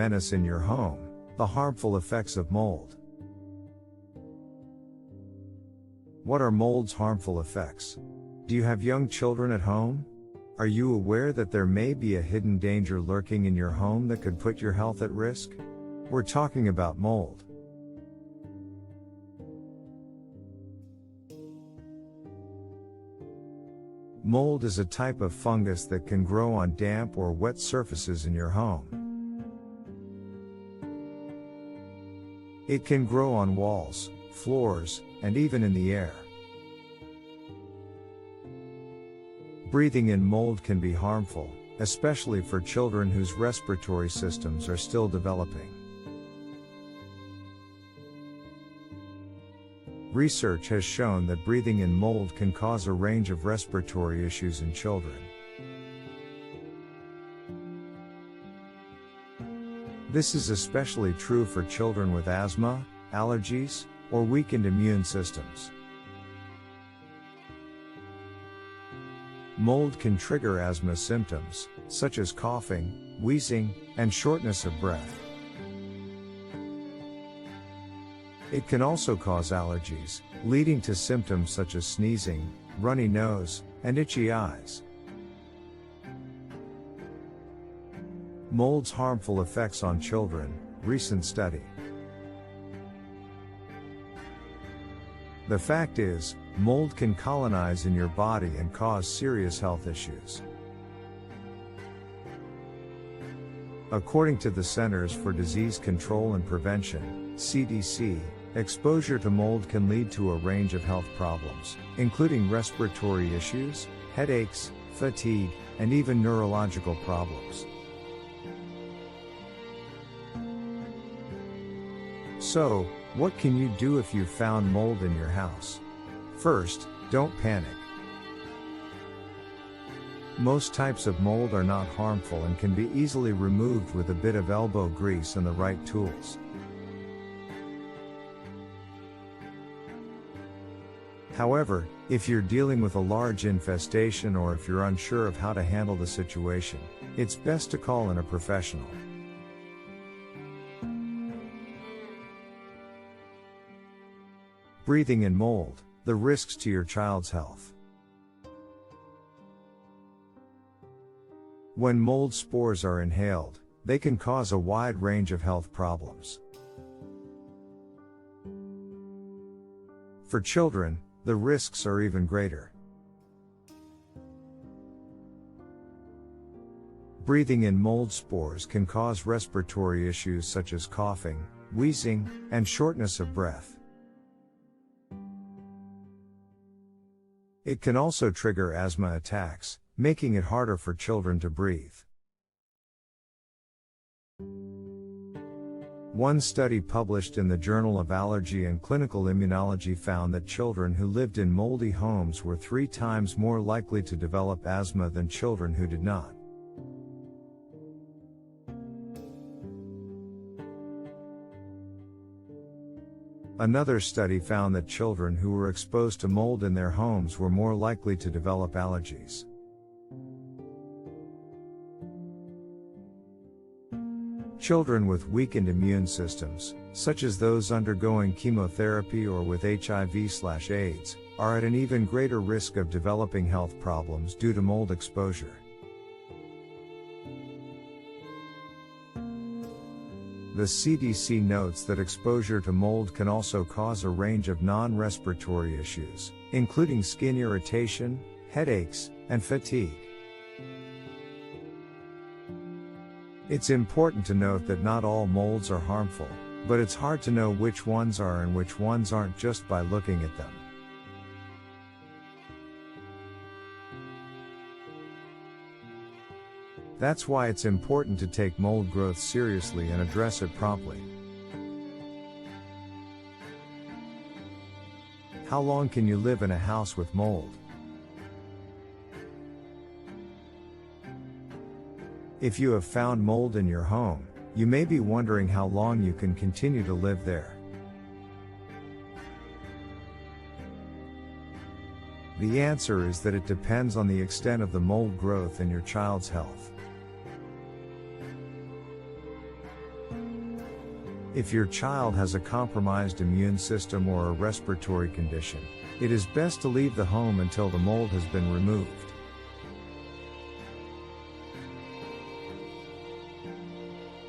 menace in your home: the harmful effects of mold. What are mold's harmful effects? Do you have young children at home? Are you aware that there may be a hidden danger lurking in your home that could put your health at risk? We're talking about mold. Mold is a type of fungus that can grow on damp or wet surfaces in your home. It can grow on walls, floors, and even in the air. Breathing in mold can be harmful, especially for children whose respiratory systems are still developing. Research has shown that breathing in mold can cause a range of respiratory issues in children. This is especially true for children with asthma, allergies, or weakened immune systems. Mold can trigger asthma symptoms, such as coughing, wheezing, and shortness of breath. It can also cause allergies, leading to symptoms such as sneezing, runny nose, and itchy eyes. Mold's harmful effects on children. Recent study. The fact is, mold can colonize in your body and cause serious health issues. According to the Centers for Disease Control and Prevention, CDC, exposure to mold can lead to a range of health problems, including respiratory issues, headaches, fatigue, and even neurological problems. So, what can you do if you've found mold in your house? First, don't panic. Most types of mold are not harmful and can be easily removed with a bit of elbow grease and the right tools. However, if you're dealing with a large infestation or if you're unsure of how to handle the situation, it's best to call in a professional. Breathing in mold, the risks to your child's health. When mold spores are inhaled, they can cause a wide range of health problems. For children, the risks are even greater. Breathing in mold spores can cause respiratory issues such as coughing, wheezing, and shortness of breath. It can also trigger asthma attacks, making it harder for children to breathe. One study published in the Journal of Allergy and Clinical Immunology found that children who lived in moldy homes were 3 times more likely to develop asthma than children who did not. Another study found that children who were exposed to mold in their homes were more likely to develop allergies. Children with weakened immune systems, such as those undergoing chemotherapy or with HIV/AIDS, are at an even greater risk of developing health problems due to mold exposure. The CDC notes that exposure to mold can also cause a range of non-respiratory issues, including skin irritation, headaches, and fatigue. It's important to note that not all molds are harmful, but it's hard to know which ones are and which ones aren't just by looking at them. That's why it's important to take mold growth seriously and address it promptly. How long can you live in a house with mold? If you have found mold in your home, you may be wondering how long you can continue to live there. The answer is that it depends on the extent of the mold growth and your child's health. If your child has a compromised immune system or a respiratory condition, it is best to leave the home until the mold has been removed.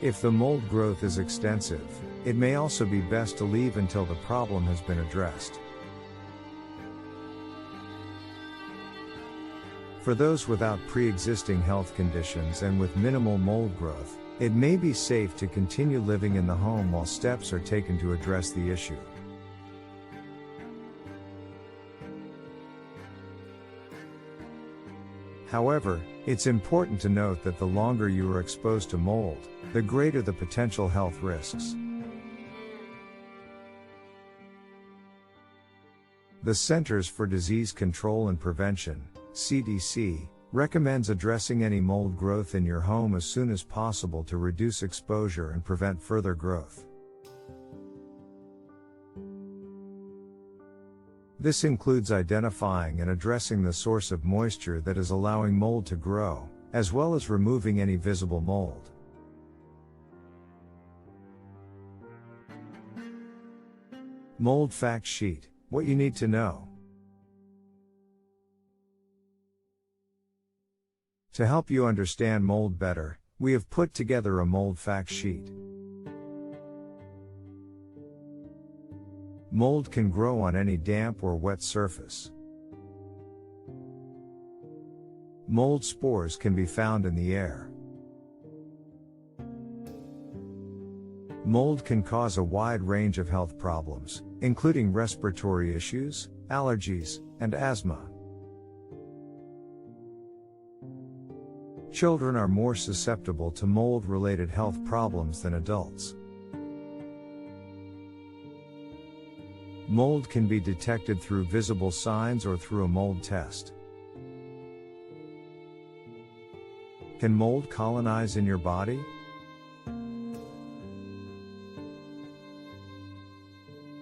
If the mold growth is extensive, it may also be best to leave until the problem has been addressed. For those without pre-existing health conditions and with minimal mold growth, it may be safe to continue living in the home while steps are taken to address the issue. However, it's important to note that the longer you are exposed to mold, the greater the potential health risks. The Centers for Disease Control and Prevention, CDC, recommends addressing any mold growth in your home as soon as possible to reduce exposure and prevent further growth. This includes identifying and addressing the source of moisture that is allowing mold to grow, as well as removing any visible mold. Mold Fact Sheet: what you need to know. To help you understand mold better, we have put together a mold fact sheet. Mold can grow on any damp or wet surface. Mold spores can be found in the air. Mold can cause a wide range of health problems, including respiratory issues, allergies, and asthma. Children are more susceptible to mold-related health problems than adults. Mold can be detected through visible signs or through a mold test. Can mold colonize in your body?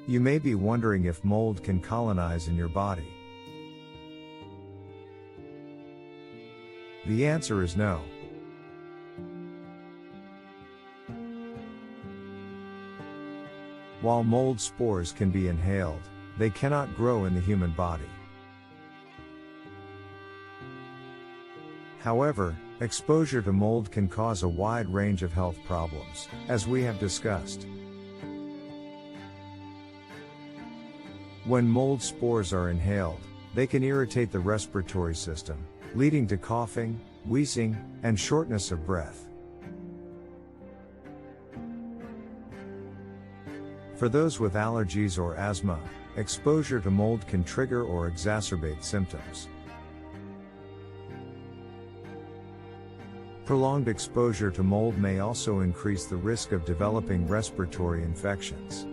You may be wondering if mold can colonize in your body. The answer is no. While mold spores can be inhaled, they cannot grow in the human body. However, exposure to mold can cause a wide range of health problems, as we have discussed. When mold spores are inhaled, they can irritate the respiratory system, leading to coughing, wheezing, and shortness of breath. For those with allergies or asthma, exposure to mold can trigger or exacerbate symptoms. Prolonged exposure to mold may also increase the risk of developing respiratory infections.